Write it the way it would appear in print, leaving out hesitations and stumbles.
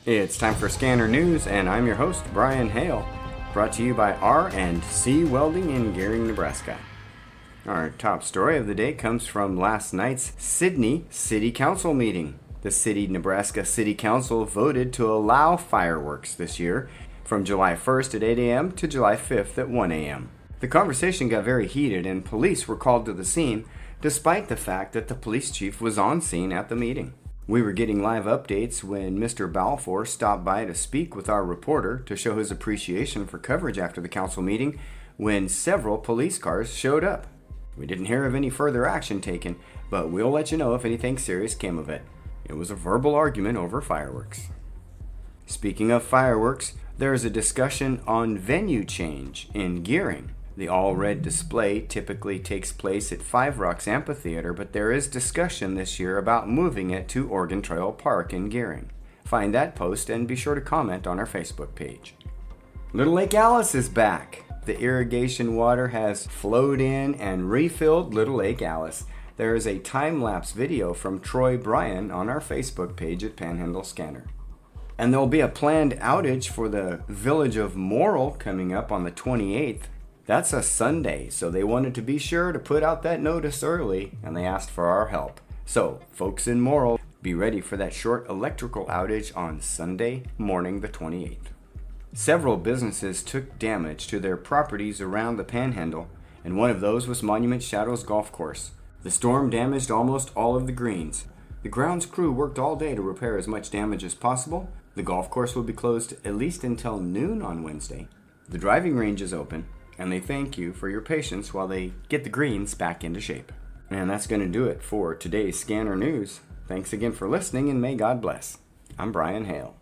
It's time for Scanner News, and I'm your host, Brian Hale, brought to you by R&C Welding in Gering, Nebraska. Our top story of the day comes from last night's Sidney City Council meeting. The Sidney Nebraska City Council voted to allow fireworks this year from July 1st at 8 a.m. to July 5th at 1 a.m. The conversation got very heated, and police were called to the scene, despite the fact that the police chief was on scene at the meeting. We were getting live updates when Mr. Balfour stopped by to speak with our reporter to show his appreciation for coverage after the council meeting when several police cars showed up. We didn't hear of any further action taken, but we'll let you know if anything serious came of it. It was a verbal argument over fireworks. Speaking of fireworks, there is a discussion on venue change in Gering. The all-red display typically takes place at Five Rocks Amphitheater, but there is discussion this year about moving it to Oregon Trail Park in Gering. Find that post and be sure to comment on our Facebook page. Little Lake Alice is back. The irrigation water has flowed in and refilled Little Lake Alice. There is a time-lapse video from Troy Bryan on our Facebook page at Panhandle Scanner. And there will be a planned outage for the village of Morrill coming up on the 28th. That's a Sunday, so they wanted to be sure to put out that notice early, and they asked for our help. So, folks in Morrill, be ready for that short electrical outage on Sunday morning the 28th. Several businesses took damage to their properties around the Panhandle, and one of those was Monument Shadows Golf Course. The storm damaged almost all of the greens. The grounds crew worked all day to repair as much damage as possible. The golf course will be closed at least until noon on Wednesday. The driving range is open, and they thank you for your patience while they get the greens back into shape. And that's going to do it for today's Scanner News. Thanks again for listening, and may God bless. I'm Brian Hale.